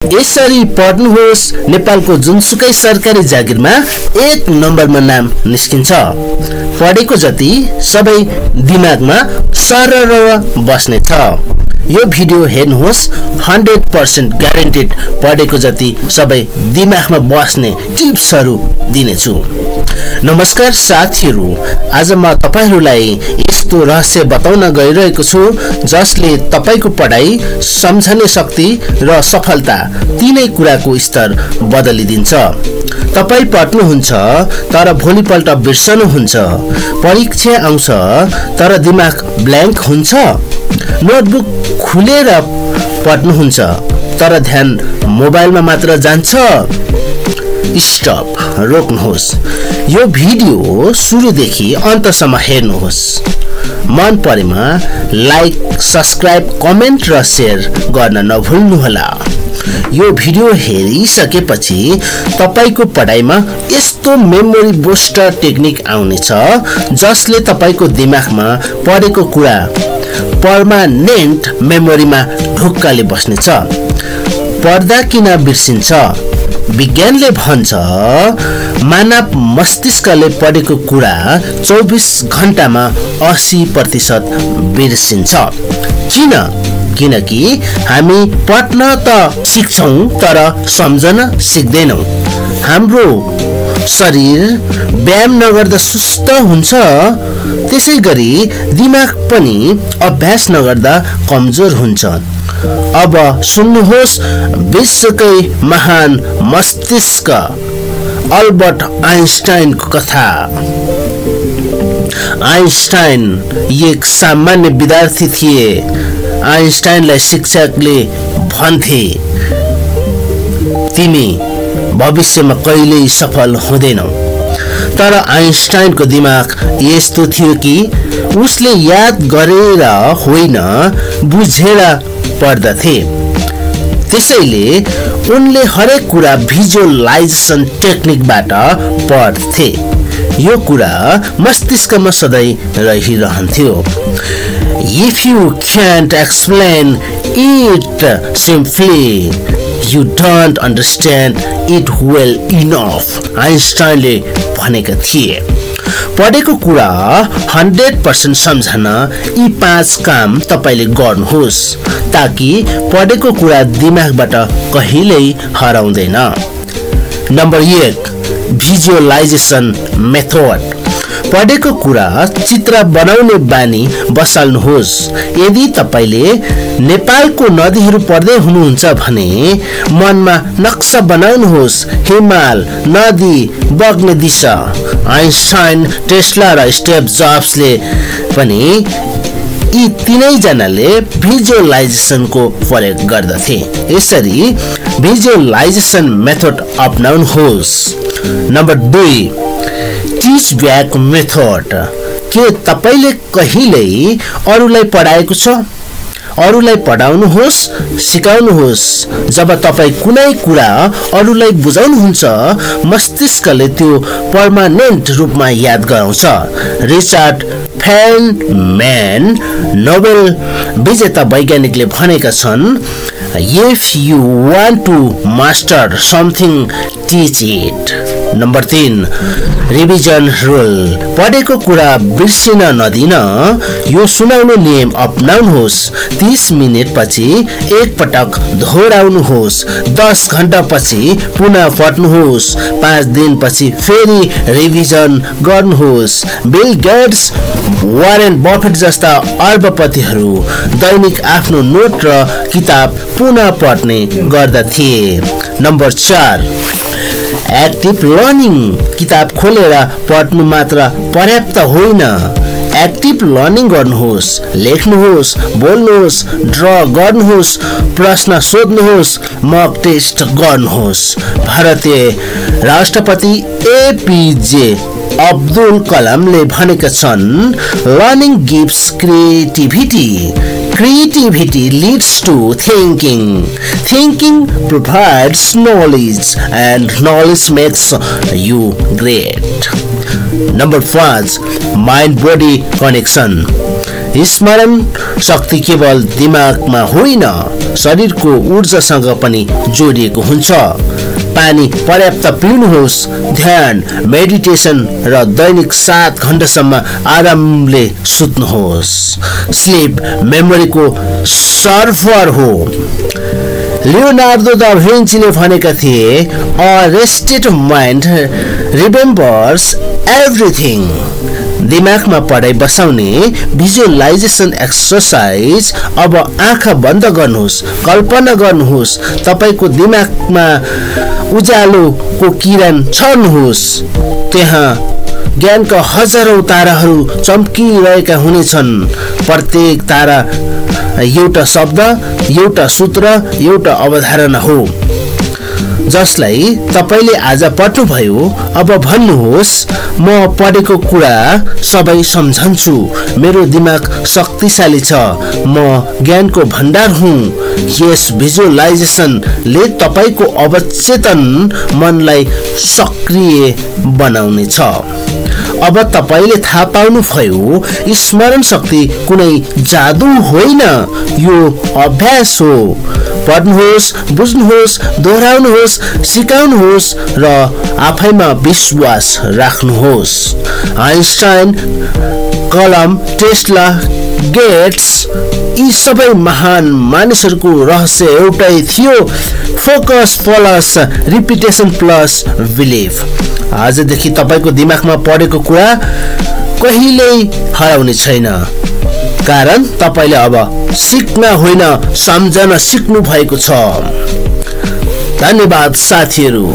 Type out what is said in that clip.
यसरी पढ्नुहोस् नेपालको जुनसुकै सरकारी जागिरमा 1 नम्बरमा नाम निस्किन्छ। पढेको जति सबै दिमागमा सरर बस्नेछ। यो भिडियो हेर्नुहोस् 100% ग्यारेन्टेड पढेको जति सबै दिमागमा बस्ने टिप्सहरू दिनेछु। नमस्कार साथीहरू, आज म तपाईहरुलाई यस्तो रहस्य बताउन गइरहेको छु जसले तपाईको पढाइ, सम्झने शक्ति र सफलता तीनै कुराको स्तर बदलिदिन्छ। तपाई पढ्नुहुन्छ तर भोलिपल्ट बिर्सनुहुन्छ। परीक्षा आउँछ तर दिमाग ब्ल्याङ्क हुन्छ। नोटबुक खुलेर पढ्नुहुन्छ तर ध्यान मोबाइलमा मात्र जान्छ। स्टप, रोक्नुहोस्। यो भिडियो सुरुदेखि अन्तसम्म हेर्नुहोस्। मन परेमा लाइक, सब्स्क्राइब, कमेन्ट र शेयर गर्न नभुल्नुहोला। यो भिडियो हेरिसकेपछि तपाईको पढाइमा यस्तो मेमोरी बुस्टर टेक्निक आउनेछ जसले तपाईको दिमागमा पढेको कुरा पर्मानेन्ट मेमोरीमा ढुक्काले बस्नेछ। पढ्दा किन बिर्सिन्छ? विज्ञानले भन्छ मानव मस्तिष्कले पढेको कुरा 24 घण्टामा 80% बिर्सिन्छ। किनकि हामी पढ्न त सिक्छौं तर सम्झन सिक्दैनौं। हाम्रो शरीर व्यायाम नगर्दा सुस्त हुन्छ, त्यसैगरी दिमाग पनि अभ्यास नगर्दा कमजोर हुन्छ। अब सुन्नुहोस् विश्वकै महान मस्तिष्क अल्बर्ट आइन्स्टाइनको कथा। आइन्स्टाइन एक सामान्य विद्यार्थी थिए। आइन्स्टाइनलाई शिक्षकले भन्थे, तिमी भविष्यमा कहिल्यै सफल हुँदैनौ। तर आइन्स्टाइनको दिमाग यस्तो थियो कि उसले याद गरेर होइन, बुझेर पढ्दथे। त्यसैले उनले हरेक कुरा भिजुअलाइजेसन टेक्निकबाट पढ्थे। यो कुरा मस्तिष्कमा सधैँ रहिरहन्थ्यो। If you can't explain it simply, you don't understand it well enough, आइन्स्टाइनले भनेका थिए। पढेको कुरा 100% सम्झन यी 5 काम तपाईले गर्नुहोस् ताकि पढेको कुरा दिमागबाट कहिल्यै हराउँदैन। Number 1, visualisation method. पढेको कुरा चित्र बनाउने बानी बसाल्नुहोस्। यदि तपाईले नेपालको नदीहरू पढ्दै हुनुहुन्छ भने मनमा नक्सा बनाउनुहोस्। हिमाल, नदी, बग्ने दिशा। आइन्स्टाइन, टेस्ला र स्टिभ जब्सले पनि यी तीनै जनाले भिजुअलाइजेसनको प्रयोग गर्दथे। यसरी भिजुअलाइजेसन मेथड अपनाउनुहोस्। Number 2, teach back method. के तपाईले कहिल्यै अरूलाई पढाएको छ? अरूलाई पढाउनुहोस्, सिकाउनुहोस्। जब तपाई कुनै कुरा अरूलाई बुझाउनुहुन्छ, मस्तिष्कले त्यो पर्मानेन्ट रूपमा याद गराउँछ। रिचर्ड फेन्डम्यान, नोबेल विजेता वैज्ञानिकले भनेका छन्, If you want to master something, teach it. Number 3, revision rule. पढेको कुरा बिर्सिन नदिन यो सुनाउने नियम अपनाउनुहोस्। 30 मिनेट पछि एक पटक दोहोऱ्याउनुहोस्। 10 घण्टा पछि पुनः पढ्नुहोस्। 5 दिन पछि फेरि रिभिजन गर्नुहोस्। बिल गेट्स, वारेन बफेट जस्ता अर्बपतिहरू दैनिक आफ्नो नोट र किताब पुनः पढ्ने गर्दथे। Number 4, active learning. किताब खोलेर पढ्नु मात्र पर्याप्त होइन। एक्टिभ लर्निङ गर्नुहोस्। लेख्नुहोस्, बोल्नुहोस्, ड्र गर्नुहोस्, प्रश्न सोध्नुहोस्, मक टेस्ट गर्नुहोस्। भारतीय राष्ट्रपति एपीजे अब्दुल कलामले भनेका छन्, learning gives creativity, creativity leads to thinking, thinking provides knowledge, and knowledge makes you great. Number 5, mind body connection. स्मरण शक्ति केवल दिमागमा होइन, शरीरको ऊर्जासँग पनि जोडिएको हुन्छ। पानी पर्याप्त पिउनुहोस्, ध्यान, मेडिटेसन र दैनिक 7 घण्टासम्म आरामले सुत्नुहोस्। स्लिप मेमोरीको सर्भर हो। लियोनार्दो दा भिन्चीले भनेका थिए, a rested mind remembers everything. दिमागमा पढाइ बसाउने भिजुअलाइजेसन एक्सरसाइज। अब आँखा बन्द गर्नुहोस्, कल्पना गर्नुहोस् तपाईको दिमागमा उज्यालोको किरण छर्नुहोस्। त्यहाँ ज्ञानका हजारौं ताराहरू चम्किरहेका हुनेछन्। प्रत्येक तारा एउटा शब्द, एउटा सूत्र, एउटा अवधारणा हो जसलाई तपाईले आज पढ्नुभयो। अब भन्नुहोस्, म पढेको कुरा सबै सम्झन्छु। मेरो दिमाग शक्तिशाली छ। म ज्ञानको भण्डार हुँ। यस भिजुअलाइजेसनले तपाईको अवचेतन मनलाई सक्रिय बनाउनेछ। अब तपाईले थाहा पाउनुभयो, स्मरण शक्ति कुनै जादु होइन, यो अभ्यास हो। पढ्नुहोस्, बुझ्नुहोस्, दोहोऱ्याउनुहोस्, सिकाउनुहोस् र आफैमा विश्वास राख्नुहोस्। आइन्स्टाइन, कलम, टेस्ला, गेट्स यी सबै महान मानिसहरूको रहस्य एउटै थियो, focus plus repetition plus belief. आजदेखि तपाईको दिमागमा पढेको कुरा कहिल्यै हराउने छैन, कारण तपाईले अब सिक्न होइन सम्झन सिक्नु भएको छ। धन्यवाद साथीहरू।